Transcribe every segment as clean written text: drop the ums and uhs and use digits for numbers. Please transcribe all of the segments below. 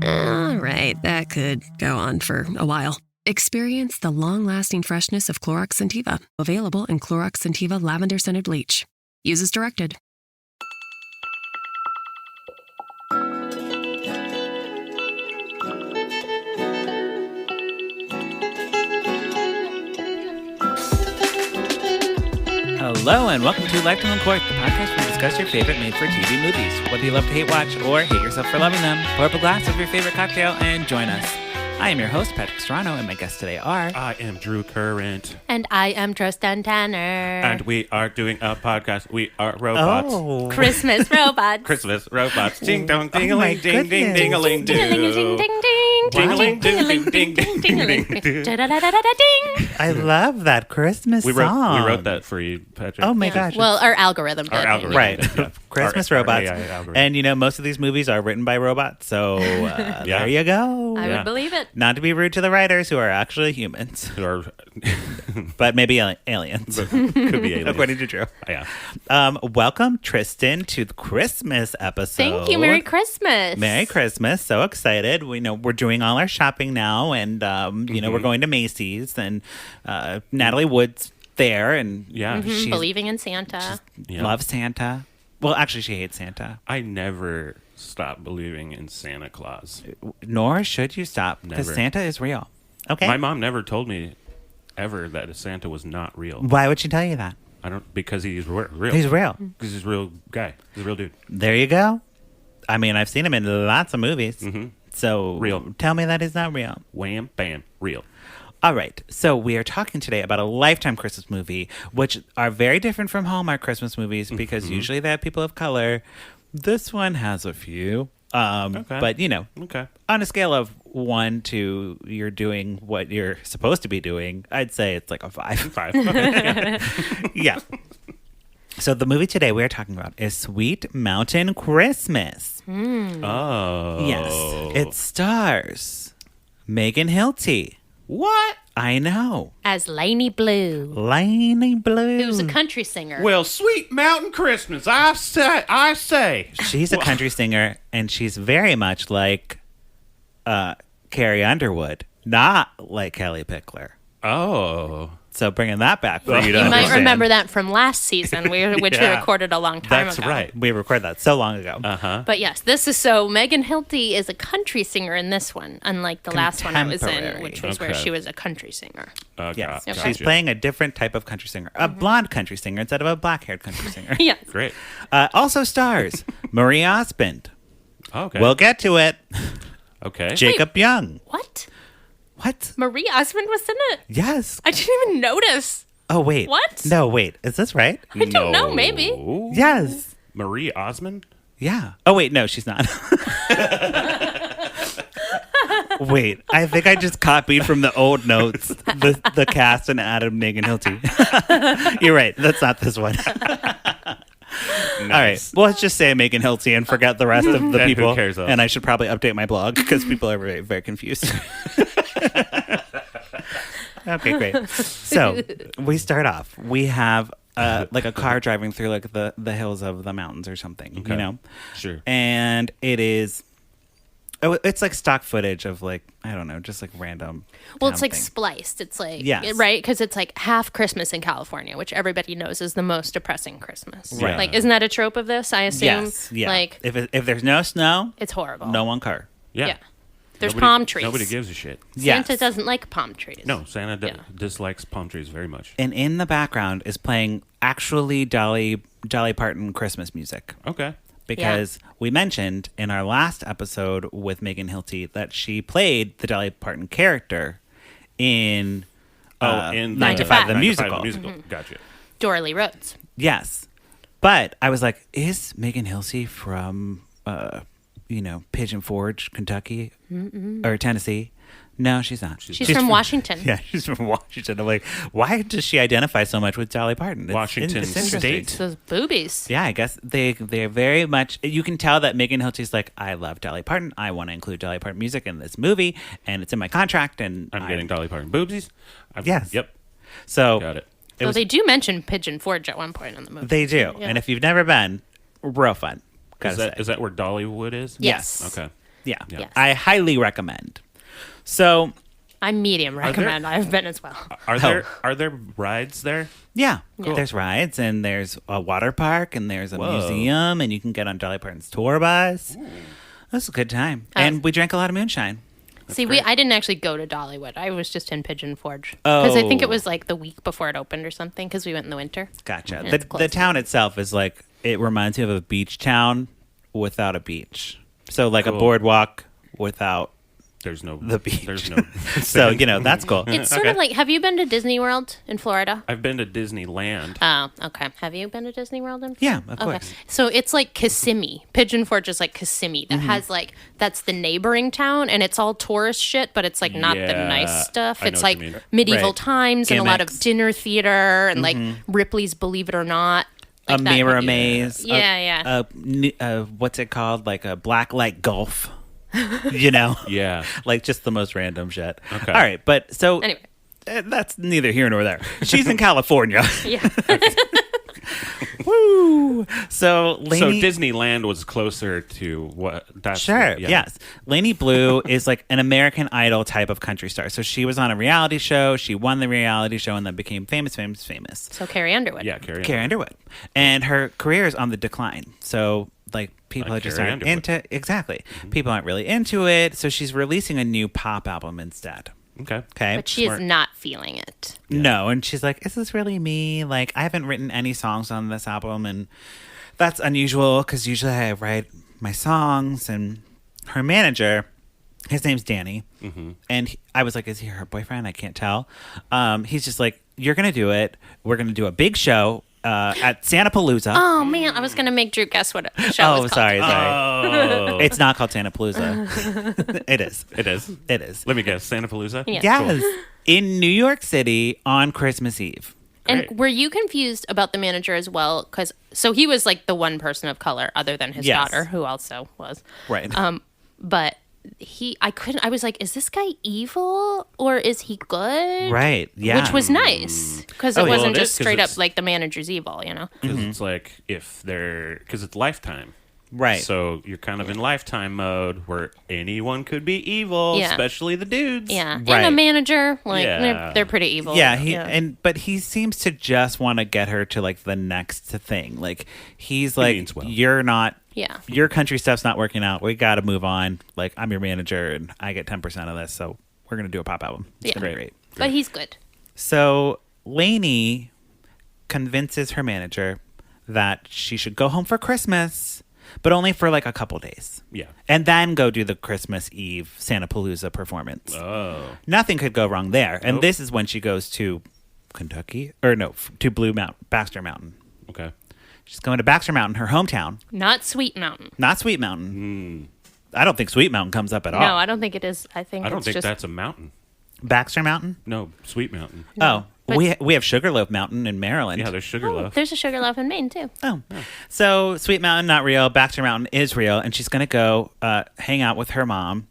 All right, that could go on for a while. Experience the long-lasting freshness of Clorox Scentiva, available in Clorox Scentiva Lavender Scented Bleach. Use as directed. Hello and welcome to Lifetime on Court, the podcast where we discuss your favorite made-for-TV movies. Whether you love to hate watch or hate yourself for loving them, pour up a glass of your favorite cocktail and join us. I am your host, Patrick Serrano, and my guests today are... I am Drew Current. And I am Tristan Tanner. And we are doing a podcast. We are robots. Oh. Christmas robots. Christmas robots. Ding dong, ding a Oh my ling, ding ding goodness. ding a ling, Ding ding ding ding ding ding ding ding ding ding ding. ding. I love that Christmas song. We wrote that for you, Patrick. Oh my gosh. Well, our algorithm did. Our algorithm. Right. did, yeah. Christmas Our robots. AI algorithm. And you know, most of these movies are written by robots, so there you go. I Yeah. would believe it. Not to be rude to the writers who are actually humans, Or but maybe aliens, could be aliens. according to Drew. Yeah. Welcome, Tristan, to the Christmas episode. Thank you. Merry Christmas. Merry Christmas. So excited. We know we're doing all our shopping now, and you know, we're going to Macy's, and Natalie Wood's there, and Yeah. she's Believing in Santa. Yeah. loves Santa. Well, actually, she hates Santa. I never stopped believing in Santa Claus. Nor should you stop, because Never. Santa is real. Okay. My mom never told me ever that Santa was not real. Why would she tell you that? Because he's real. He's real. Because he's a real guy. He's a real dude. There you go. I mean, I've seen him in lots of movies. So Real. tell me that he's not real. Wham, bam, real. All right. So we are talking today about a Lifetime Christmas movie, which are very different from Hallmark Christmas movies because usually they have people of color. This one has a few. Okay. But, you know, Okay. on a scale of 1 to you're doing what you're supposed to be doing, I'd say it's like a 5. 5. Yeah. So the movie today we are talking about is Sweet Mountain Christmas. Oh. Yes. It stars Megan Hilty. What? I know. As Lainey Blue. Lainey Blue. Who's a country singer. Well, Sweet Mountain Christmas, I say. She's a country singer, and she's very much like Carrie Underwood, not like Kelly Pickler. Oh. So bringing that back for you to you might understand. remember that from last season, which we Yeah. recorded a long time That's ago. right. We recorded that so long ago. Uh-huh. But yes, this is so Megan Hilty is a country singer in this one, unlike the last one I was in, Contemporary. which was where Okay. she was a country singer. Yes, Gotcha. she's playing a different type of country singer, a blonde country singer instead of a black-haired country singer. Yes. Great. Also stars Marie Osmond. Okay. We'll get to it. okay. Jacob Young. What? What? Marie Osmond was in it? Yes. I didn't even notice. Oh, wait. What? No, wait. Is this right? I don't know, maybe. Yes. Marie Osmond? Yeah. Oh, wait. No, she's not. Wait. I think I just copied from the old notes the cast and Adam, Megan Hilty. You're right. That's not this one. All right. Well, let's just say Megan Hilty and forget the rest of the And who people. cares, though? And I should probably update my blog because people are very, very confused. Okay, great. So we start off. We have like a car driving through like the hills of the mountains or something, Okay. you know? Sure. And it is, it's like stock footage of like, I don't know, just like random. Well, town it's like thing. spliced. It's like, Yes. right? Because it's like half Christmas in California, which everybody knows is the most depressing Christmas. Right. Like, isn't that a trope of this? I assume. Yes. Yeah. Like, if there's no snow, it's horrible. no one car. Yeah. Yeah. There's Nobody- palm trees. Nobody gives a shit. Santa Yes. doesn't like palm trees. No, Santa Yeah. dislikes palm trees very much. And in the background is playing actually Dolly Parton Christmas music. Okay. Because we mentioned in our last episode with Megan Hilty that she played the Dolly Parton character in in 9 to 5 the 9 to 5 musical. the musical. Gotcha. Dorley Rhodes. Yes. But I was like, is Megan Hilty from Pigeon Forge, Kentucky or Tennessee? No, she's not. She's from Washington. Yeah, she's from Washington. I'm like, why does she identify so much with Dolly Parton? It's Washington interesting. State. Those boobies. Yeah, I guess they're very much. You can tell that Megan Hilty's like, I love Dolly Parton. I want to include Dolly Parton music in this movie, and it's in my contract. And I'm getting Dolly Parton boobsies. Yes. Yep. So Got it. So they do mention Pigeon Forge at one point in the movie. they do, Yeah. and if you've never been, real fun. Is that where Dollywood is? Yes. Okay. Yeah. Yes. I highly recommend. So, I medium recommend. I've been as well. Are there rides there? yeah, there's rides and there's a water park and there's a museum and you can get on Dolly Parton's tour bus. That's a good time. And we drank a lot of moonshine. I didn't actually go to Dollywood. I was just in Pigeon Forge. Because I think it was like the week before it opened or something because we went in the winter. Gotcha. And The town itself is like, it reminds me of a beach town without a beach. So like a boardwalk without There's no the beach. There's no. So, that's cool. It's sort of like, have you been to Disney World in Florida? I've been to Disneyland. Oh, okay. Have you been to Disney World in Yeah, Florida? of course. So it's like Kissimmee. Pigeon Forge is like Kissimmee. That has that's the neighboring town, and it's all tourist shit, but it's like not the Yeah, nice stuff. I know It's what like you mean. medieval Right. times and a lot of Gimmicks. dinner theater and like Ripley's Believe It or Not. Like A that mirror kind of- maze. Yeah, What's it called? Like a black light golf. Yeah. Like just the most random shit. Okay. All right, but so Anyway. that's neither here nor there. She's in California. Yeah. Woo! So So Lainey, Disneyland was closer to what? That's sure, yeah. yes. Lainey Blue is like an American Idol type of country star. So she was on a reality show. She won the reality show and then became famous. So Carrie Underwood. Yeah, Carrie. Carrie Underwood, and her career is on the decline. So like people Like just Carrie aren't Underwood. into exactly. People aren't really into it. So she's releasing a new pop album instead. Okay. Okay, But she is not feeling it. No, and she's like, is this really me? Like, I haven't written any songs on this album, and that's unusual because usually I write my songs. And her manager, his name's Danny, and I was like, is he her boyfriend? I can't tell. He's just like, you're going to do it. We're going to do a big show at Santa Palooza. Oh, man. I was going to make Drew guess what the show was called. sorry. Oh. It's not called Santa Palooza. It is. It is. It is. Let me guess. Santa Palooza? Yeah. Yes. In New York City on Christmas Eve. And Great. were you confused about the manager as well? So he was like the one person of color other than his Yes. daughter, who also was. Right. But I was like, is this guy evil or is he good? Right. Yeah. Which was nice because Oh, it yeah. wasn't Well, it just is, 'cause straight up it's- like the manager's evil, you know? Because it's like because it's Lifetime. Right. So you're kind of in Lifetime mode where anyone could be evil, Yeah. especially the dudes. Yeah. And Right. a manager, like Yeah. they're pretty evil. Yeah, but he seems to just want to get her to like the next thing. Like he's like, means well. you're not. Yeah. Your country stuff's not working out. We got to move on. Like I'm your manager, and I get 10% of this, so we're gonna do a pop album. It's Yeah. gonna be great. But he's good. So Lainey convinces her manager that she should go home for Christmas, but only for like a couple days. Yeah. And then go do the Christmas Eve Santa Palooza performance. Oh. Nothing could go wrong there. And Nope. this is when she goes to Kentucky, or no, to Baxter Mountain. Okay. She's going to Baxter Mountain, her hometown, Not Sweet Mountain. not Sweet Mountain. I don't think Sweet Mountain comes up at all. No, I don't think it is. I think I don't it's think just that's a mountain. Baxter Mountain? No, Sweet Mountain. Oh, but- we have Sugarloaf Mountain in Maryland. Yeah, there's Sugarloaf. There's a Sugarloaf in Maine too. Oh, so Sweet Mountain not real. Baxter Mountain is real, and she's gonna go hang out with her mom,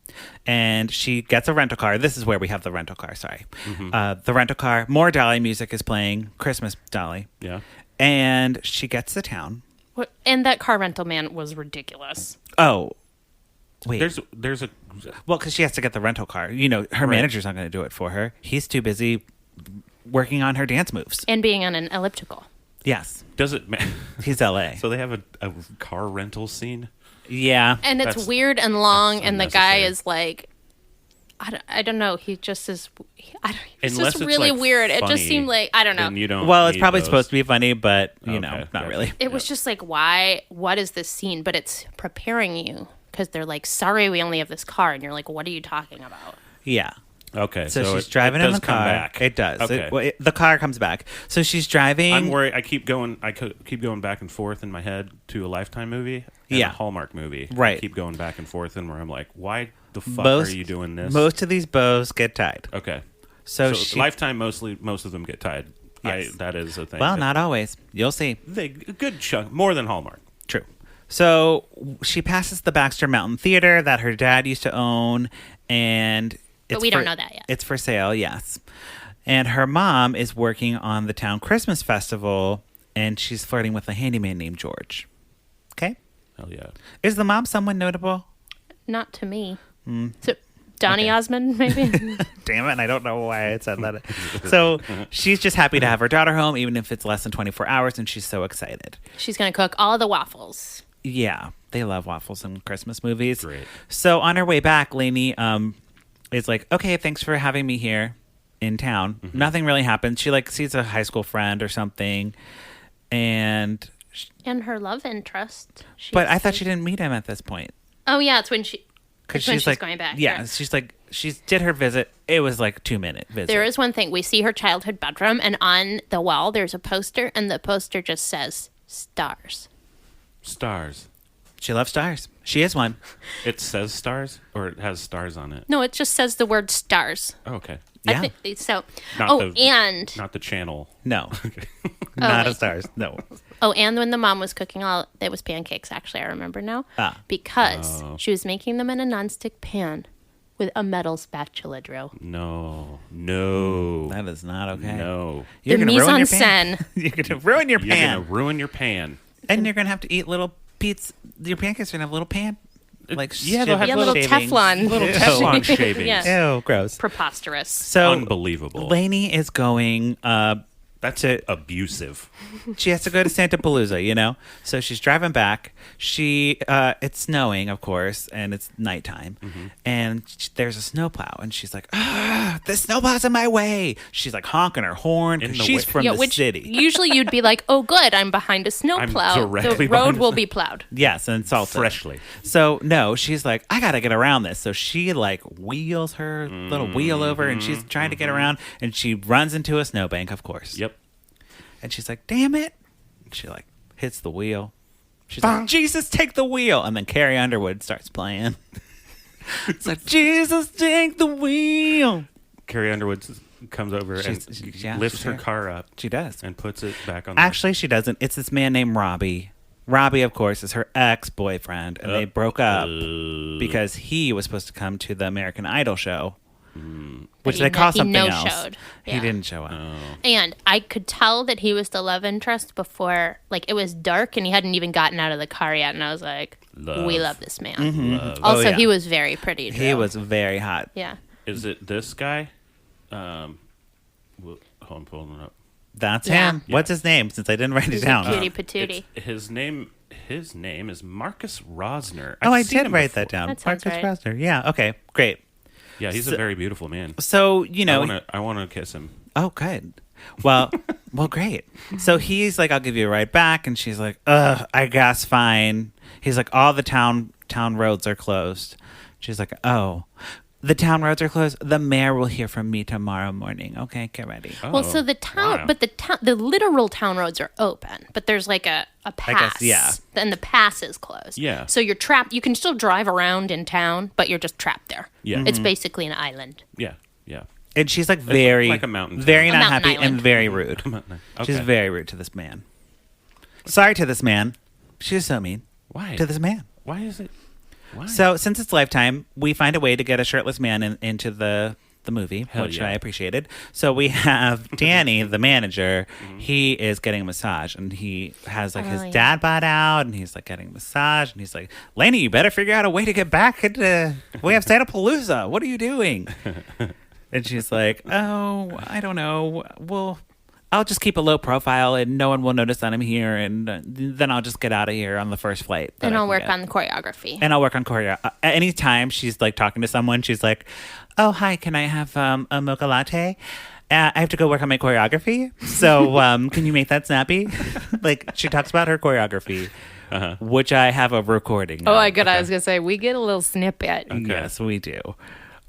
and she gets a rental car. This is where we have the rental car. Sorry, the rental car. More Dolly music is playing. Christmas Dolly, Yeah. and she gets to town. And that car rental man was ridiculous. Oh, wait. There's a Well, because she has to get the rental car. You know, her manager's not going to do it for her. He's too busy working on her dance moves. And being on an elliptical. Yes, does it he's L.A. so they have a car rental scene. Yeah, And it's That's- weird and long, that's and the guy unnecessary. is like, I don't know. He just is. He's Unless just it's, really like, weird. It just funny, seemed like I don't know. Then you don't. well, it's need probably those. supposed to be funny, but you know, Okay, not gotcha. really. It was just like, why? What is this scene? But it's preparing you because they're like, sorry, we only have this car, and you're like, what are you talking about? Yeah. Okay, So, she's it driving in does the come car. back. It does. Okay. The car comes back. So she's driving. I'm worried. I keep going. Keep going back and forth in my head to a Lifetime movie, and Yeah. a Hallmark movie. Right. I keep going back and forth, and where I'm like, why the fuck Most- are you doing this? Most of these bows get tied. Okay. So, So she. Lifetime, most of them get tied. Yes. That is a thing. Well, that- not always. You'll see. a good chunk, more than Hallmark. True. So she passes the Baxter Mountain Theater that her dad used to own, and But we don't know that yet. It's for sale, yes. And her mom is working on the town Christmas festival, and she's flirting with a handyman named George. Okay. Hell yeah. Is the mom someone notable? Not to me. So Donny Osmond, maybe? Damn it, I don't know why I said that. So she's just happy to have her daughter home, even if it's less than 24 hours, and she's so excited. She's going to cook all the waffles. Yeah, they love waffles in Christmas movies. Great. So on her way back, Lainey is like, okay, thanks for having me here in town. Nothing really happens. She like sees a high school friend or something, and her love interest. but I thought she didn't meet him at this point. Oh, yeah, it's when she's like going back. Yeah, she's like, she did her visit. It was like 2-minute visit. There is one thing. We see her childhood bedroom, and on the wall there's a poster, and the poster just says stars. Stars. She loves stars. She is one. It says stars, or it has stars on it? No, it just says the word stars. Oh, okay. Yeah. I think so. Not and the channel. No. Not a wait. stars. No. and when the mom was cooking it was pancakes, actually, I remember now. Because she was making them in a nonstick pan with a metal spatula drill. No. That is not okay. No. You're The going to ruin mise your en pan. scène. You're going to ruin your You're pan. going to ruin your pan. And you're going to have to eat little pizza. Your pancakes are going to have a little pan. Like yeah, they'll have Yeah, little shavings. Teflon. Little Teflon shavings. Yeah. Ew, gross. Preposterous. So Unbelievable. Lainey is going That's abusive. she has to go to Santa Palooza, you know? So she's driving back. It's snowing, of course, and it's nighttime. And there's a snowplow, and she's like, the snowplow's in my way. She's like honking her horn because In the she's way. from the which city. usually you'd be like, oh, good, I'm behind a snowplow. directly The behind road a will be plowed. Yes, and salted. Freshly. So, no, she's like, I got to get around this. So she like wheels her little wheel over, and she's trying to get around, and she runs into a snowbank, of course. Yep. And she's like, damn it. And she like hits the wheel. She's like, Jesus, take the wheel. And then Carrie Underwood starts playing. It's like, Jesus, take the wheel. Carrie Underwood comes over and lifts she's her here. car up She does. and puts it back on. Actually, she doesn't. It's this man named Robbie. Robbie, of course, is her ex-boyfriend. And they broke up because he was supposed to come to the American Idol show. Which they call something else. no-showed. He Yeah. didn't show up. And I could tell that he was the love interest before, like, it was dark and he hadn't even gotten out of the car yet. And I was like, we love this man. Also, Oh, yeah. he was very pretty. He Drew. was very hot. Yeah. Is it this guy? Hold on, pulling it up. That's Yeah. him. What's his name? Since I didn't write He's it down. a cutie patootie. His name is Marcus Rosner. Oh, I I've seen did him wait before. that down. That sounds Marcus right. Rosner. Yeah. Okay. Great. Yeah, he's a very beautiful man. So you know. I want to kiss him. Oh, good. Well, great. So he's like, "I'll give you a ride back," and she's like, "Ugh, I guess fine." He's like, "All the town roads are closed." She's like, "Oh, the town roads are closed. The mayor will hear from me tomorrow morning. Okay, get ready." Well, so the town, wow. but the literal town roads are open, but there's like a pass. yeah. And the pass is closed. Yeah. So you're trapped. You can still drive around in town, but you're just trapped there. Yeah. It's basically an island. Yeah. And she's like very, like a mountain town. very A not mountain happy island. and very rude. She's Okay. very rude to this man. Sorry to this man. She's so mean Why? to this man. Why is it? Why? So since it's Lifetime, we find a way to get a shirtless man into the movie, Hell which yeah. I appreciated. So we have Danny, the manager. He is getting a massage, and he has like his yeah. dad bought out, and he's like getting a massage, and he's like, Lainey, you better figure out a way to get back into. We have Santa Palooza. What are you doing? And she's like, oh, I don't know. Well, I'll just keep a low profile, and no one will notice that I'm here, and then I'll just get out of here on the first flight. that And I I'll can work get." on the choreography. And I'll work on choreo. Anytime she's like talking to someone, she's like, "Oh, hi, can I have a mocha latte? I have to go work on my choreography. So can you make that snappy?" Like she talks about her choreography, which I have a recording. Oh of. my god, I was gonna say we get a little snippet. Yes, we do.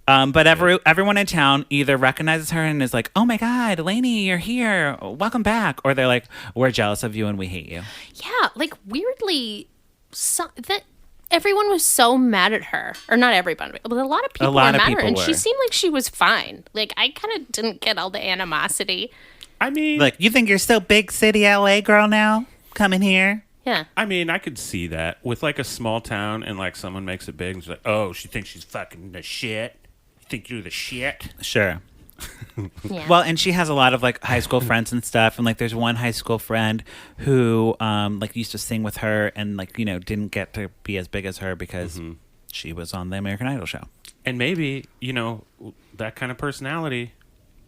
But everyone in town either recognizes her and is like, "Oh my God, Lainey, you're here! Welcome back!" Or they're like, "We're jealous of you and we hate you." Yeah, like weirdly, that everyone was so mad at her, or not everybody, but a lot of people were mad at her, and she were. seemed like she was fine. Like I kind of didn't get all the animosity. I mean, Like, you think you're still big city LA girl now? Coming here? Yeah. I could see that with like a small town and like someone makes it big and she's like, oh, she thinks she's fucking the shit. You think you're the shit? Sure. Yeah. Well, and she has a lot of like high school friends and stuff, and like there's one high school friend who like used to sing with her and like didn't get to be as big as her because she was on the American Idol show. And maybe, that kind of personality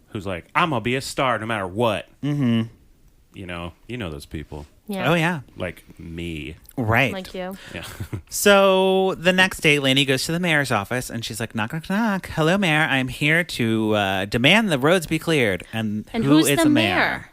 who's like, I'm going to be a star no matter what. Mm-hmm. You know those people. Yeah. Oh, yeah. Like me. Right. Like you. Yeah. So the next day, Lainey goes to the mayor's office and she's like, knock, knock, knock. Hello, mayor. I'm here to demand the roads be cleared. And who who's is the mayor?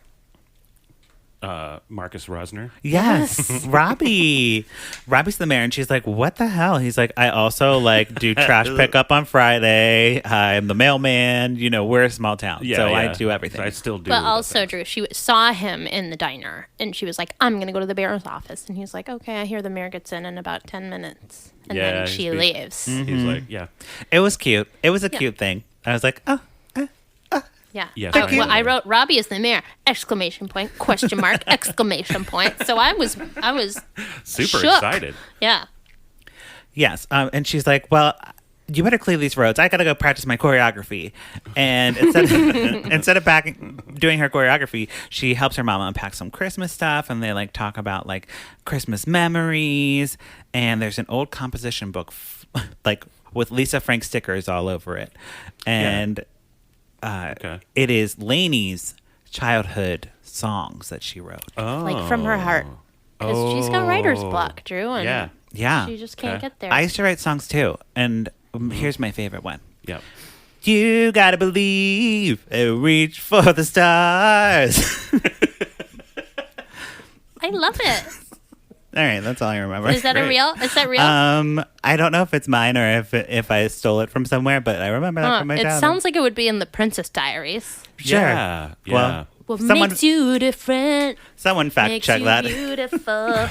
Marcus Rosner. Yes, Robbie. Robbie's the mayor, and she's like, "What the hell?" He's like, "I also do trash pickup on Friday. I'm the mailman. We're a small town, so I do everything. I still do." But also, Drew, she saw him in the diner, and she was like, "I'm gonna go to the mayor's office," and he's like, "Okay, I hear the mayor gets in about 10 minutes," and then she leaves. He's like, "Yeah." It was cute. It was a cute thing. I was like, "Oh." Yeah. Yes, I wrote Robbie is the mayor! Exclamation point! Question mark! Exclamation point! So I was super shook. excited. Yeah. Yes, and she's like, "Well, you better clear these roads. I gotta go practice my choreography." And instead of doing her choreography, she helps her mama unpack some Christmas stuff, and they talk about Christmas memories. And there's an old composition book, with Lisa Frank stickers all over it, and. It is Lainey's childhood songs that she wrote. From her heart. Because she's got writer's block, Drew. And Yeah. she just can't get there. I used to write songs too. And here's my favorite one. Yep. You gotta believe and reach for the stars. I love it. All right, that's all I remember. Is that real? Is that real? I don't know if it's mine or if I stole it from somewhere, but I remember that from my dad. It sounds like it would be in the Princess Diaries. Sure. Yeah. Well, What makes you different? Someone fact check that. Makes you beautiful.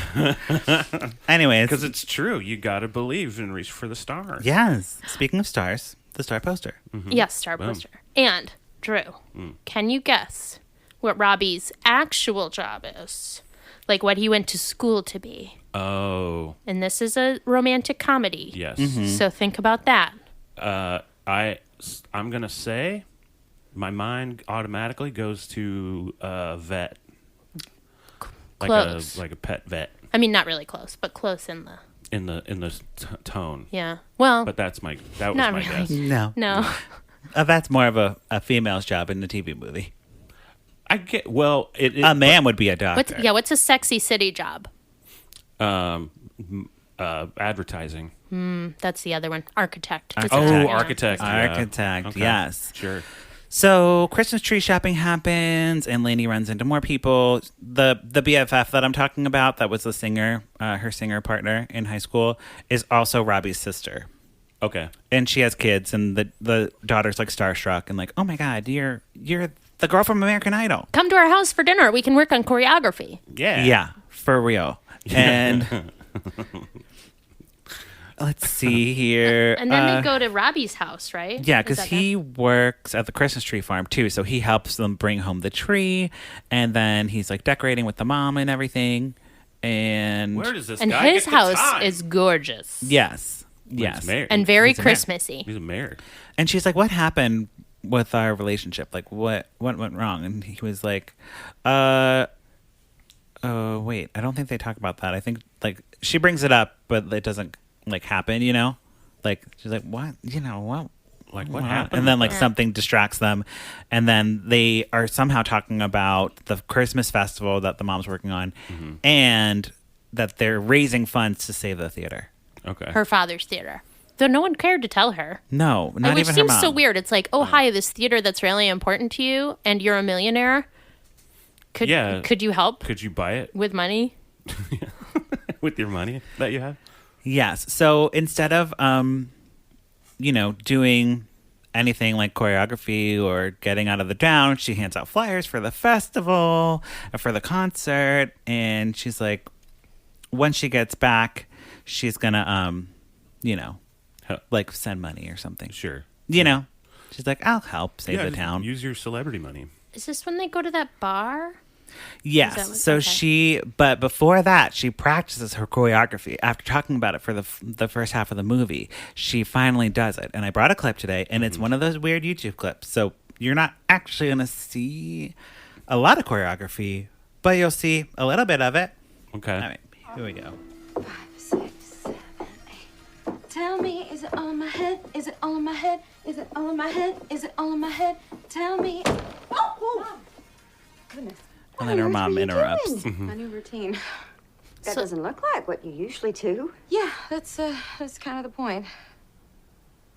Anyways. Because it's true. You got to believe and reach for the stars. Yes. Speaking of stars, the star poster. Mm-hmm. Yes, star poster. And, Drew, can you guess what Robbie's actual job is? What he went to school to be. Oh. And this is a romantic comedy. Yes. Mm-hmm. So think about that. I'm going to say my mind automatically goes to vet. Close. Like a pet vet. I mean, not really close, but close in the... In the tone. Yeah. Well... But that was my really. guess. No. That's more of a female's job in the TV movie. I get... Well, a man would be a doctor. What's a sexy city job? Advertising. That's the other one. Architect. Architect. Architect, Okay. Yes. Sure. So Christmas tree shopping happens, and Lainey runs into more people. The BFF that I'm talking about, that was the singer, her singer partner in high school, is also Robbie's sister. Okay. And she has kids, and the daughter's starstruck and oh my God, you're the girl from American Idol. Come to our house for dinner. We can work on choreography. Yeah. Yeah, for real. And let's see here. And then they go to Robbie's house, right? Yeah, because he works at the Christmas tree farm too, so he helps them bring home the tree, and then he's decorating with the mom and everything. And where does this and guy his get the house time? is gorgeous. Yes. Yes. And very He's a mayor. Christmassy. He's a mayor. And she's like, "What happened with our relationship? What went wrong?" And he was like, wait, I don't think they talk about that. I think she brings it up, but it doesn't happen, she's like, what? What? What happened? And then something distracts them, and then they are somehow talking about the Christmas festival that the mom's working on, and that they're raising funds to save the theater. Okay. Her father's theater. Though no one cared to tell her. No, not Which even her mom. seems so weird. It's hi, this theater that's really important to you, and you're a millionaire. Could you help? Could you buy it with money? with your money that you have? Yes. So instead of doing anything like choreography or getting out of the town, she hands out flyers for the festival, for the concert, and she's like, once she gets back, she's gonna send money or something. Sure. She's like, I'll help save the town. Use your celebrity money. Is this when they go to that bar? Yes. But before that, she practices her choreography. After talking about it for the first half of the movie, she finally does it. And I brought a clip today, and it's one of those weird YouTube clips. So you're not actually going to see a lot of choreography, but you'll see a little bit of it. Okay. All right, here we go. 5, 6, 7, 8. Tell me it all in my head? Is it all in my head? Is it all in my head? Is it all in my head? Tell me. Oh, goodness. And then her mom interrupts. My new routine. That doesn't look like what you usually do. Yeah, that's kind of the point.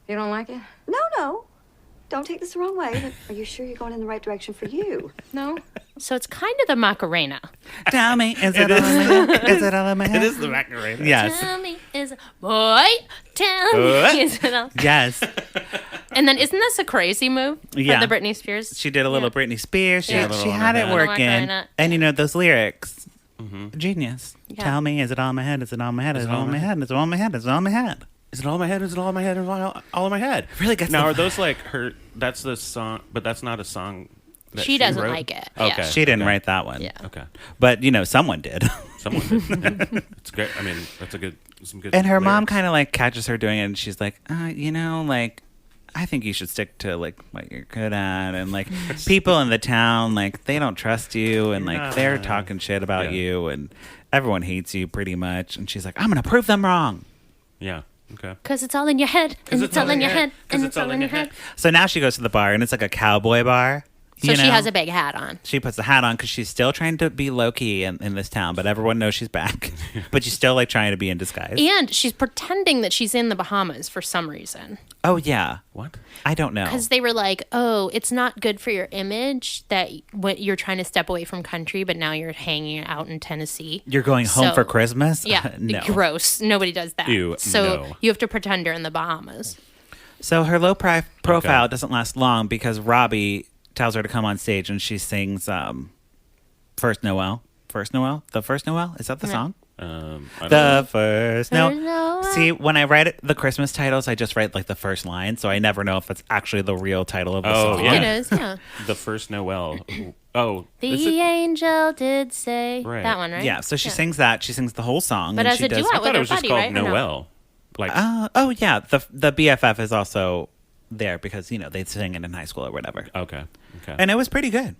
You don't like it? No. Don't take this the wrong way, but are you sure you're going in the right direction for you? No. So it's kind of the Macarena. Tell me, is it all in my head? Is it all in my head? It is the Macarena. Yes. Tell me, is it... Boy, tell me, is it all... Yes. And then isn't this a crazy move? Yeah. For the Britney Spears? She did a little Britney Spears. She Yeah. had it working. Macarena. And you know, those lyrics. Genius. Yeah. Tell me, is it all in my head? Is it all in my head? Is it all in my head? Is it all in my head? Is it all in my head? Is it all in my head? Is it all in my head? Is it all in my head? Really gets now, the- are those like her... That's the song... But that's not a song that She doesn't wrote? like it. Okay. Yeah. She didn't write that one. Yeah. Okay. But, you know, someone did. Someone did. Yeah. It's great. I mean, that's some good And her mom lyrics. kind of like catches her doing it, and she's like, you know, like, I think you should stick to like what you're good at, and like people in the town, like they don't trust you, and like they're talking shit about you, and everyone hates you pretty much. And she's like, I'm gonna prove them wrong. Yeah. Okay. Because it's all in your head. And it's all in your head. And it's all in your head. So now she goes to the bar, and it's like a cowboy bar. So you she know? has a big hat on. She puts the hat on because she's still trying to be low key in this town, but everyone knows she's back. But she's still like trying to be in disguise. And she's pretending that she's in the Bahamas for some reason. Oh yeah. What? I don't know. Because they were like, oh, it's not good for your image that what you're trying to step away from country, but now you're hanging out in Tennessee. You're going home So- for Christmas? Yeah. No. Gross. Nobody does that. Ew, so no. you have to pretend you're in the Bahamas. So her low profile Okay. doesn't last long because Robbie tells her to come on stage and she sings First Noel. First Noel? The First Noel? Is that the song? I don't know. The First Noel. Noel. See, when I write the Christmas titles, I just write like the first line, so I never know if it's actually the real title of the Oh, song. yeah. It is, yeah. The First Noel. Oh. The is it- angel did say Right. that one, right? Yeah, so she sings that. She sings the whole song. But and as she a does, duet I with thought her it was just buddy, called right? Or no? Noel. Like, oh yeah, the BFF is also there because you know they sing it in high school or whatever, okay. and it was pretty good.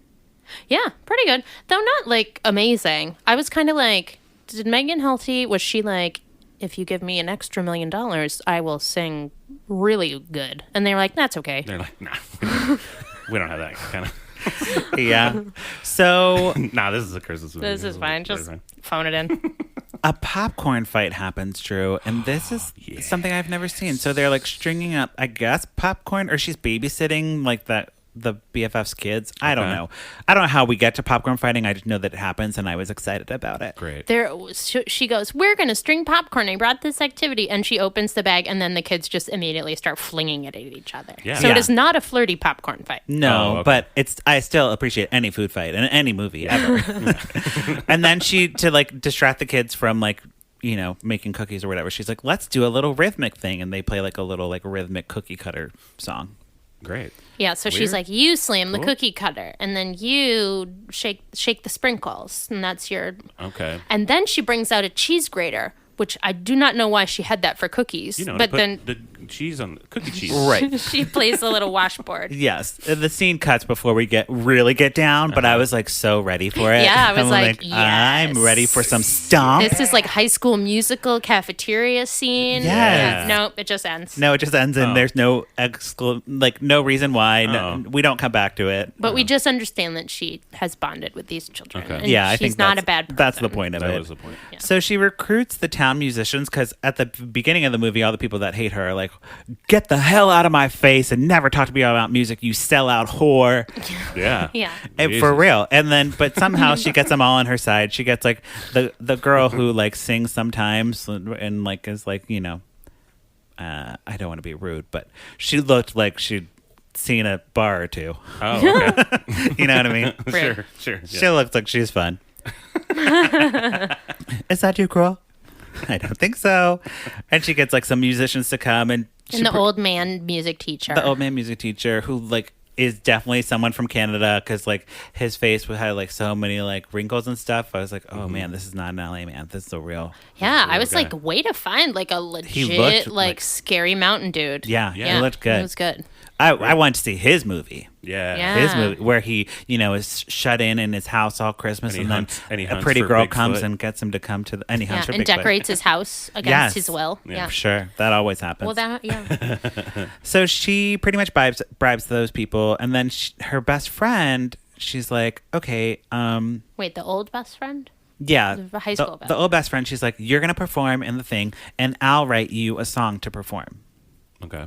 Yeah, pretty good. Though not like amazing. I was kind of like, did Megan Hilty, was she like, if you give me an extra $1 million, I will sing really good? And they were like, that's okay. They're like, nah, we don't have that kind of. Yeah. So Nah, this is a Christmas movie. This is fine. Just phone it in. a popcorn fight happens, Drew, and this is something I've never seen. So they're like stringing up, I guess, popcorn, or she's babysitting like the BFF's kids. I don't Okay. know. I don't know how we get to popcorn fighting. I just know that it happens, and I was excited about it. Great. She goes, we're going to string popcorn. I brought this activity. And she opens the bag, and then the kids just immediately start flinging it at each other. Yeah. So Yeah. it is not a flirty popcorn fight. No, Oh, okay. but I still appreciate any food fight in any movie ever. And then to like distract the kids from like, you know, making cookies or whatever, she's like, let's do a little rhythmic thing. And they play like a little like rhythmic cookie cutter song. Great. Yeah, so she's Weird. like, you slam the Cool. cookie cutter, and then you shake the sprinkles, and that's your... Okay. And then she brings out a cheese grater, which I do not know why she had that for cookies. You know, but put then the cheese on cookie cheese. Right. she plays a little washboard. Yes. The scene cuts before we really get down, but I was like so ready for it. Yeah, I was I'm like, I'm ready for some stomp. This is like High School Musical cafeteria scene. Yes. Nope, it just ends. No, it just ends and Oh. there's no no reason why. No, Oh. we don't come back to it. But we just understand that she has bonded with these children. Okay. And Yeah, I she's think not a that's- bad person. That's the point of That it. was the point. So she recruits the town musicians because at the beginning of the movie, all the people that hate her are like, "Get the hell out of my face and never talk to me about music, you sellout whore." Yeah. Yeah. And Jesus. for real. And then, but somehow she gets them all on her side. She gets like the girl who like sings sometimes and like is like, you know, I don't want to be rude, but she looked like she'd seen a bar or two. Oh, okay. You know what I mean? Sure. She Yeah. looks like she's fun. Is that you, girl? I don't think so. And she gets like some musicians to come and And the old man music teacher. the old man music teacher who like is definitely someone from Canada because like his face had like so many like wrinkles and stuff. I was like, oh man, this is not an LA man. This is a real. Yeah, I real was guy. like, way to find like a legit, looked like like- scary mountain dude. Yeah, he looked good. It was good. I wanted to see his movie. Yeah. His movie where he, is shut in his house all Christmas, and then a pretty girl comes and gets him to come to and he hunts for and Bigfoot. decorates his house against his will. Yeah. Sure. That always happens. Well, So she pretty much bribes those people, and then her best friend, she's like, okay, wait, the old best friend? yeah, The high school best. the old best friend, she's like, you're going to perform in the thing, and I'll write you a song to perform. Okay.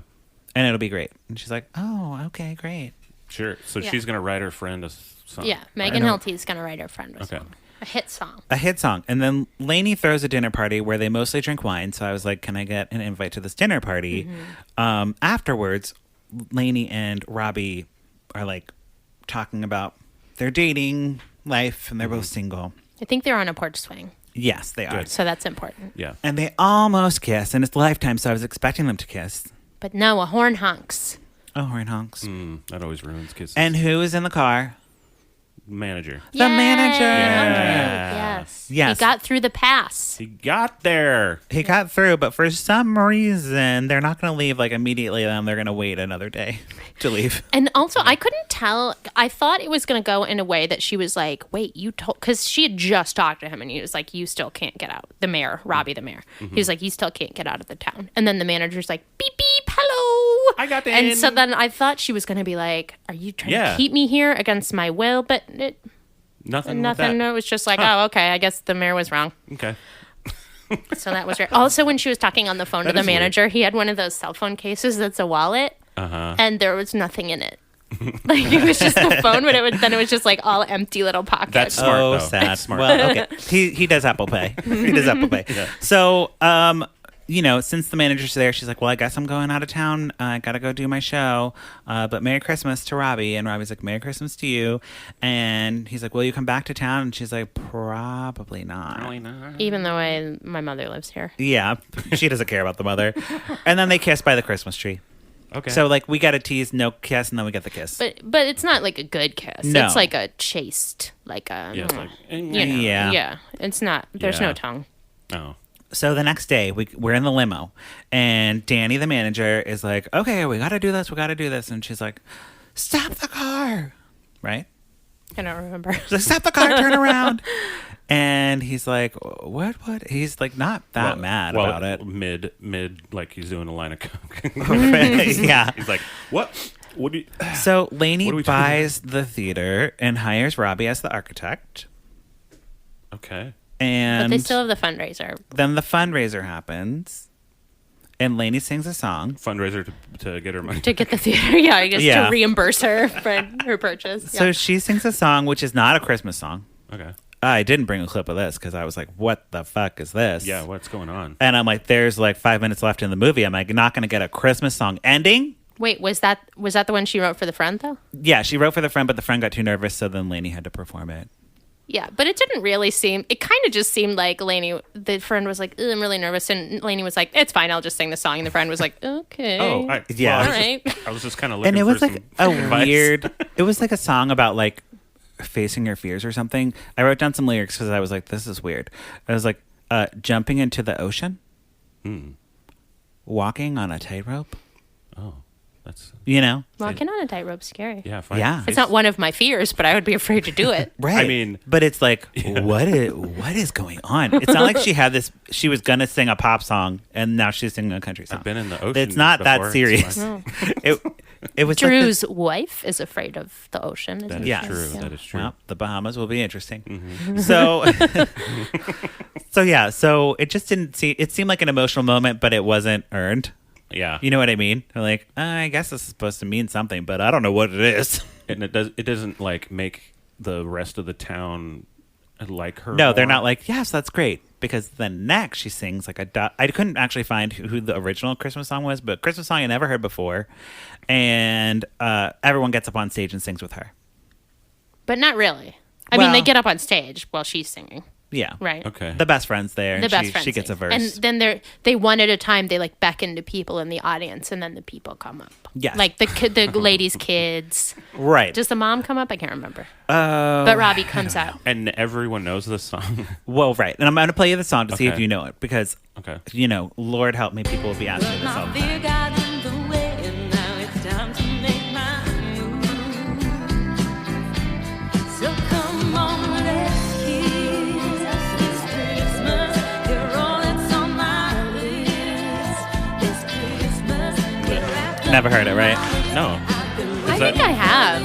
And it'll be great. And she's like, oh, okay, great. Sure. So she's going to write her friend a song. Yeah, Megan Hilty's going to write her friend a song. A hit song. A hit song. And then Lainey throws a dinner party where they mostly drink wine. So I was like, can I get an invite to this dinner party? Afterwards, Lainey and Robbie are like talking about their dating life, and they're both single. I think they're on a porch swing. Yes, they are. Good. So that's important. Yeah. And they almost kiss, and it's Lifetime, so I was expecting them to kiss. But no, a horn honks. Oh, horn honks. That always ruins kisses. And who is in the car? Manager. The manager. Yes. Yes. He got through the pass. He got there. He got through, but for some reason, they're not going to leave like immediately. Then they're going to wait another day to leave. And also, I couldn't tell. I thought it was going to go in a way that she was like, wait, you told, because she had just talked to him and he was like, you still can't get out. The mayor, Robbie, the mayor. He was like, you still can't get out of the town. And then the manager's like, beep, beep, hello. I got in. And so then I thought she was going to be like, are you trying to keep me here against my will? But Nothing. nothing. It was just like, oh, okay, I guess the mayor was wrong. Okay. So that was great. Also, when she was talking on the phone to the manager, he had one of those cell phone cases that's a wallet, and there was nothing in it. Like it was just the phone, but then it was just like all empty little pockets. That's smart. Oh, though. sad. That's smart. Well, okay. He does Apple Pay. He does Apple Pay. Yeah. So, since the manager's there, she's like, well, I guess I'm going out of town. I got to go do my show. But Merry Christmas to Robbie. And Robbie's like, Merry Christmas to you. And he's like, will you come back to town? And she's like, probably not. Probably not. Even though my mother lives here. Yeah. She doesn't care about the mother. And then they kiss by the Christmas tree. Okay. So, like, we got a tease, no kiss, and then we get the kiss. But it's not like a good kiss. No. It's like a chaste, like a, Yeah. It's like, Yeah. Yeah. It's not, there's Yeah. no tongue. Oh. So the next day, we're in the limo, and Danny, the manager, is like, okay, we got to do this. We got to do this. And she's like, stop the car. Right? I don't remember. So stop the car, turn around. And he's like, what? He's like, not that mad about it. Mid, like he's doing a line of coke. Yeah. He's like, what? What do you... So What are Lainey we talking buys the theater and hires Robbie as the architect. Okay. And But they still have the fundraiser. then the fundraiser happens, and Lainey sings a song. Fundraiser to get her money. To get the theater, yeah, I guess Yeah. to reimburse her for her purchase. So Yeah. she sings a song, which is not a Christmas song. Okay. I didn't bring a clip of this because I was like, what the fuck is this? Yeah, what's going on? And I'm like, there's like 5 minutes left in the movie. I'm like, not going to get a Christmas song ending? Wait, was that the one she wrote for the friend though? Yeah, she wrote for the friend, but the friend got too nervous, so then Lainey had to perform it. Yeah, but it didn't really seem. It kind of just seemed like Lainey, the friend was like, I'm really nervous, and Lainey was like, it's fine, I'll just sing the song, and the friend was like, okay, Yeah. all right. I was just kind of looking And it for was like some a advice. weird, it was like a song about like facing your fears or something. I wrote down some lyrics because I was like, this is weird. I was like, jumping into the ocean, walking on a tightrope, Oh, that's... Walking on a tightrope's scary. Yeah, fine. Yeah. It's not one of my fears, but I would be afraid to do it. Right. I mean- but it's like, what is going on? It's not like she was going to sing a pop song and now she's singing a country song. I've been in the ocean It's not before. that It's serious. fine. It was Drew's wife is afraid of the ocean. Isn't That is Yes. true. Yeah. That is true. Well, the Bahamas will be interesting. Mm-hmm. So it just it seemed like an emotional moment, but it wasn't earned. Yeah. You know what I mean? Like, I guess this is supposed to mean something, but I don't know what it is. And it doesn't like make the rest of the town like her. No, they're more. not like, yes, that's great. Because then next she sings like I couldn't actually find who the original Christmas song was, but Christmas song I never heard before. And everyone gets up on stage and sings with her. But not really. I mean, Well- they get up on stage while she's singing, Yeah. right? Okay. The best friend's there. The And best friend she gets a sings. verse. And then they one at a time, they like beckon to people in the audience, and then the people come up. Yes. Like the ladies' kids. Right. Does the mom come up? I can't remember. But Robbie comes out. And everyone knows this song. Well, right. And I'm going to play you the song to see if Okay. you know it. Because, Okay. Lord help me, people will be asking this all the time. Never heard it, right? No. I think I have.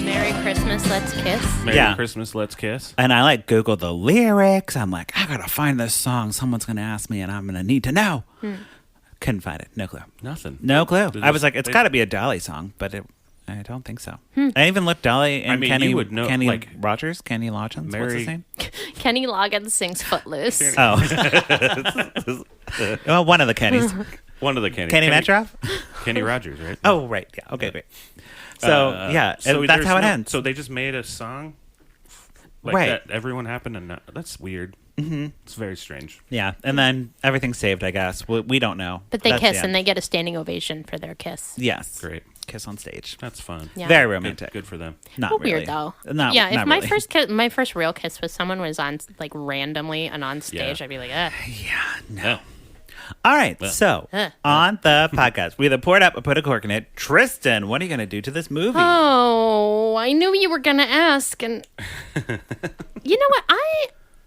Merry Christmas, let's kiss. Merry Yeah. Christmas, let's kiss. And I like Googled the lyrics. I'm like, I gotta find this song. Someone's gonna ask me, and I'm gonna need to know. Couldn't find it. No clue. Nothing. No clue. They I was just- like, it's they- got to be a Dolly song, but I don't think so. I even looked Dolly and I mean, Kenny. you would know, Kenny like, Rogers, Kenny Loggins. What's his Mary- name? Kenny Loggins sings Footloose. Oh, well, one of the Kennys. One of the Kenny. Kenny Metroff. Kenny Rogers, right? Oh, right. Yeah. Okay, great. So yeah, and that's there's how it ends. So they just made a song like Right. that everyone happened to know. That's weird. Mm-hmm. It's very strange. Yeah, and then everything's saved. I guess we don't know. But they That's kiss the and end. they get a standing ovation for their kiss. Yes, Great. kiss on stage. That's fun. Yeah. Very Good, romantic. good for them. Not Well, really. weird though. No, yeah, if not my really. my first real kiss with someone was on like randomly and on stage, Yeah. I'd be like, ugh. No. All right, so Huh. on the podcast, we either poured up or put a cork in it. Tristan, what are you going to do to this movie? Oh, I knew you were gonna ask, and you know what?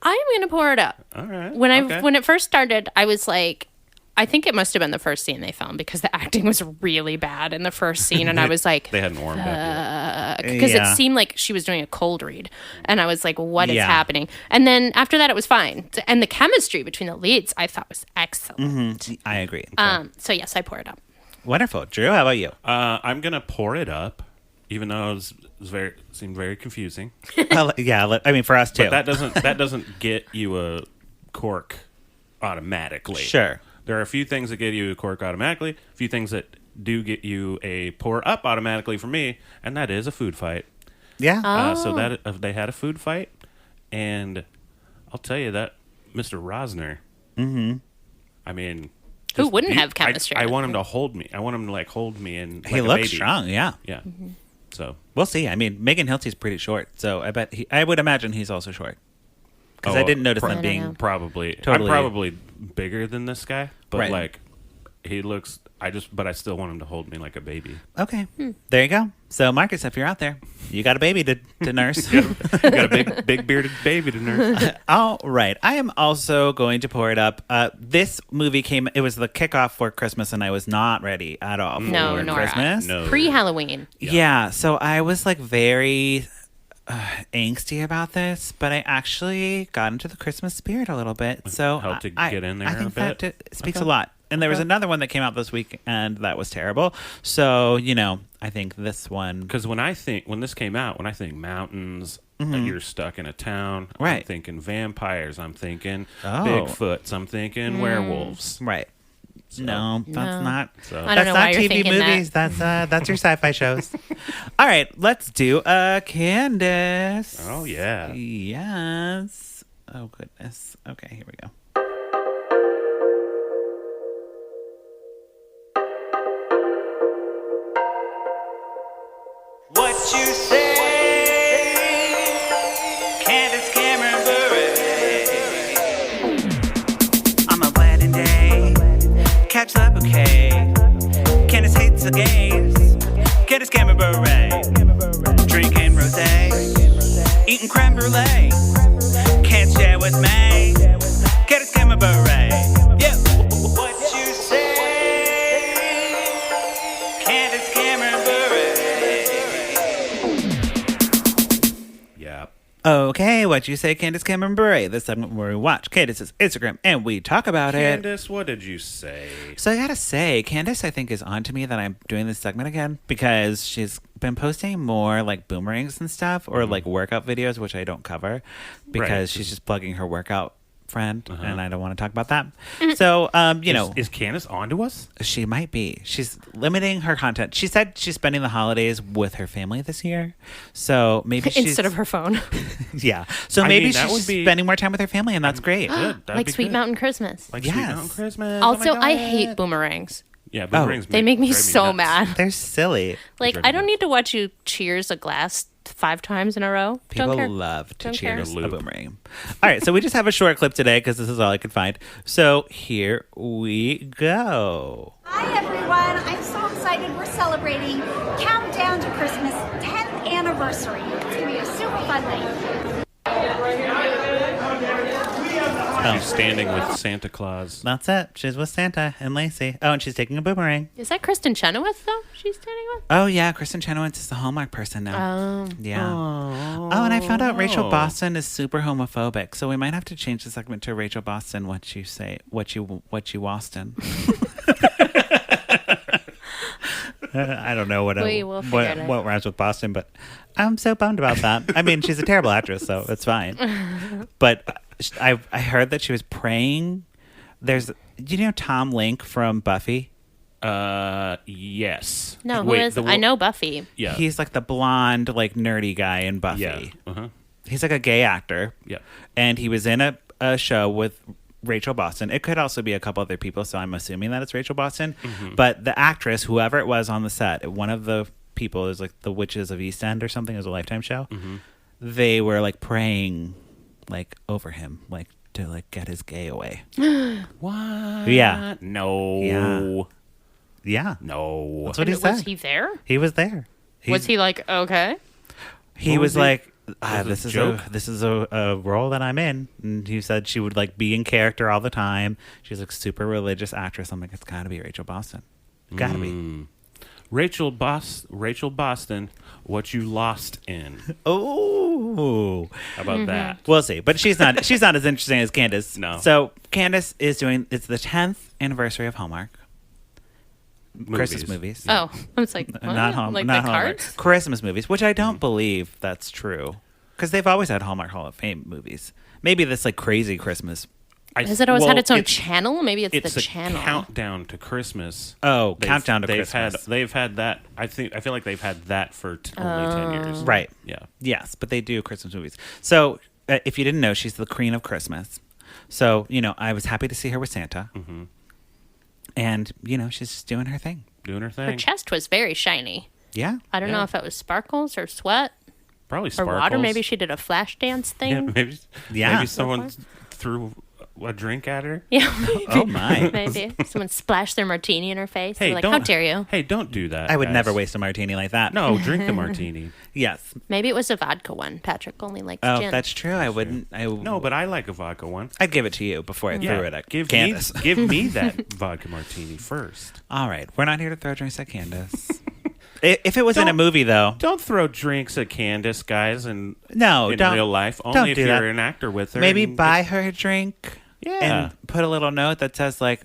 I'm gonna pour it up. All right. When it first started, I was like, I think it must have been the first scene they filmed because the acting was really bad in the first scene, and I was like, They hadn't warmed up yet. because Yeah. it seemed like she was doing a cold read, and I was like, what is Yeah. happening? And then after that, it was fine, and the chemistry between the leads I thought was excellent. I agree. So yes, I pour it up. Wonderful. Drew, how about you? I'm gonna pour it up, even though it seemed very confusing. I mean, for us too. But that doesn't get you a cork automatically. Sure. There are a few things that get you a cork automatically, a few things that do get you a pour up automatically for me, and that is a food fight. Yeah. So that they had a food fight, and I'll tell you that Mr. Rosner. Mm-hmm. I mean, Who wouldn't have chemistry? I want him to hold me. I want him to like hold me and he like a looks baby. strong. Yeah. Yeah. So We'll see. I mean, Megan Hilty's pretty short, so I would imagine he's also short. Because I didn't notice them I don't being. know. probably Totally. I'm probably bigger than this guy, but Right. like he looks. But I still want him to hold me like a baby. Okay. There you go. So, Marcus, if you're out there, you got a baby to nurse. Got a big bearded baby to nurse. All right. I am also going to pour it up. This movie it was the kickoff for Christmas, and I was not ready at all for No, Nora. Christmas. No. Pre-Halloween. Yeah. So I was like very angsty about this, but I actually got into the Christmas spirit a little bit. So Helped to I get in there I think a bit? that speaks a lot. And there was another one that came out this week, and that was terrible. So, I think this one. Because when this came out, when I think mountains, that you're stuck in a town. I'm Right. thinking vampires. I'm thinking Oh. Bigfoots. I'm thinking werewolves. Right. No, that's not. So- I don't That's know not why you're TV thinking movies. That's your sci-fi shows. All right, let's do Candace. Oh yeah. Yes. Oh goodness. Okay, here we go. What you say, Candace Cameron Bure. On my wedding day, catch the bouquet. Candace hates the gays. Candace Cameron Bure. Drinking rosé, eating creme brulee. Can't share with me. Candace Cameron Bure. Yeah. What you say, Candace Cameron Bure. Yeah. Okay, what you say, Candace Cameron Bure? This segment where we watch Candace's Instagram and we talk about it. Candace, what did you say? So I gotta say, Candace, I think, is on to me that I'm doing this segment again because she's been posting more like boomerangs and stuff or like workout videos, which I don't cover because Right. she's just plugging her workout friend and I don't want to talk about that. So, Is Candace on to us? she might be. She's limiting her content. She said she's spending the holidays with her family this year. So maybe she's... Instead of her phone. Yeah. So I maybe mean, that she's would be- spending more time with her family and that's great. Good. That'd Like be Sweet good. Mountain Christmas. Like Yes. Sweet Mountain Christmas. Oh Also, my I God. hate boomerangs. Yeah, boomerangs. They make me drive so nuts. mad. They're silly. Like, drive I me don't nuts. need to watch you cheers a glass 5 times in a row. People Don't care. love to Don't care. cheers a Loop. boomerang. All right, so we just have a short clip today because this is all I could find. So here we go. Hi everyone, I'm so excited. We're celebrating Countdown to Christmas 10th anniversary. It's going to be a super fun night. She's standing with Santa Claus. That's it. She's with Santa and Lacey. Oh, and she's taking a boomerang. Is that Kristen Chenoweth, though, she's standing with? Oh, yeah. Kristen Chenoweth is the Hallmark person now. Yeah. Oh, and I found out Rachel Boston is super homophobic, so we might have to change the segment to Rachel Boston, what you Austin. I don't know what rhymes with Boston, but I'm so bummed about that. I mean, she's a terrible actress, so it's fine. But I heard that she was praying. Do you know Tom Link from Buffy? Yes. No, who is? I know Buffy. Yeah. He's like the blonde, like nerdy guy in Buffy. Yeah. Uh-huh. He's like a gay actor. Yeah. And he was in a show with Rachel Boston. It could also be a couple other people, so I'm assuming that it's Rachel Boston. Mm-hmm. But the actress, whoever it was on the set, one of the people is like the Witches of East End or something. It was a Lifetime show. Mm-hmm. They were like praying like over him, like to like get his gay away. What? Yeah. No. Yeah. No. That's what he said. Was he there? He was there. Was he like, okay? He was like, this is a role that I'm in. And he said she would like be in character all the time. She's like super religious actress. I'm like, it's gotta be Rachel Boston. Gotta be. Rachel Boston, what you lost in. Oh. How about that? We'll see. But she's not as interesting as Candace. No. So Candace is it's the 10th anniversary of Hallmark. Christmas movies. Oh, I was like, what? Not Hallmark. Like not the Hallmark. cards? Christmas movies, which I don't believe that's true. Because they've always had Hallmark Hall of Fame movies. Maybe this like crazy Christmas. Has it always had its own channel? Maybe it's the channel. Countdown to Christmas. Oh, Countdown to Christmas. They've had that. I feel like they've had that for only 10 years. Right. Yeah. Yes, but they do Christmas movies. So if you didn't know, she's the queen of Christmas. So, I was happy to see her with Santa. Mm-hmm. And, she's just doing her thing. Her chest was very shiny. Yeah. I don't know if it was sparkles or sweat. Probably sparkles. Or water. Maybe she did a flash dance thing. Yeah, maybe someone threw a drink at her. Yeah, maybe. Oh, my. Maybe. Someone splashed their martini in her face. Hey, like, how dare you? Hey, don't do that. I would never waste a martini like that. No, drink the martini. Yes. Maybe it was a vodka one. Patrick only likes gin. Oh, that's true. I wouldn't. No, but I like a vodka one. I'd give it to you before I threw it at Candace. Give me that vodka martini first. All right. We're not here to throw drinks at Candace. If it was in a movie, though. Don't throw drinks at Candace, guys, in don't, real life. Only if you're an actor with her. Maybe buy her a drink. Yeah. And put a little note that says, like,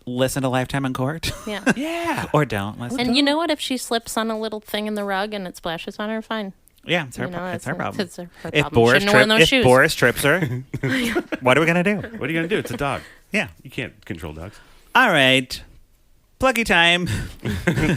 listen to Lifetime in Court. Yeah. Yeah. Or don't. And you know what? If she slips on a little thing in the rug and it splashes on her, fine. Yeah, it's her problem. It's her problem. If Boris trips her, what are we going to do? What are you going to do? It's a dog. Yeah. You can't control dogs. All right. Pluggy time.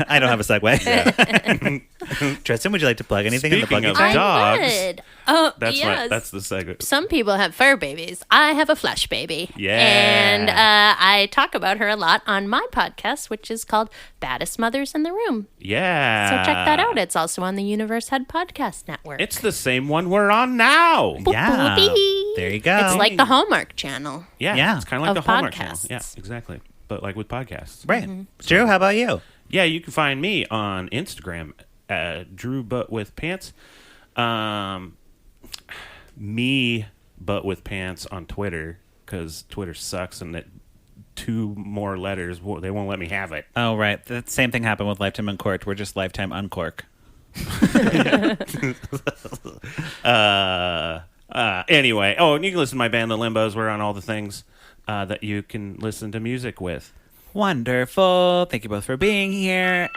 I don't have a segue. Yeah. Tristan, would you like to plug anything Speaking in the pluggy of time? dogs, I would. Oh, that's yes. right. That's the segment. Some people have fur babies. I have a flesh baby. Yeah. And I talk about her a lot on my podcast, which is called Baddest Mothers in the Room. Yeah. So check that out. It's also on the Universe Head Podcast Network. It's the same one we're on now. Yeah. There you go. It's like the Hallmark Channel. Yeah. It's kind of like of the Hallmark podcasts. Channel. Yeah, exactly. But like with podcasts. Right. Mm-hmm. Drew, how about you? Yeah, you can find me on Instagram at Drew But With Pants. Me But With Pants on Twitter, because Twitter sucks and that 2 more letters, they won't let me have it. Oh, right. The same thing happened with Lifetime Uncorked. We're just Lifetime Uncork. Anyway, and you can listen to my band, The Limbos. We're on all the things that you can listen to music with. Wonderful. Thank you both for being here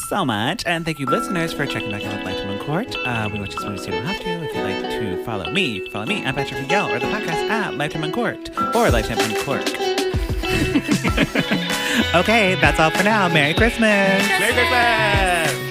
so much. And thank you, listeners, for checking back in with Lifetime in Court. We watch this movie so you don't have to. If you'd like to follow me, you can follow me at Patrick Miguel or the podcast at Lifetime in Court or Lifetime in Court. Okay, that's all for now. Merry Christmas. Merry Christmas.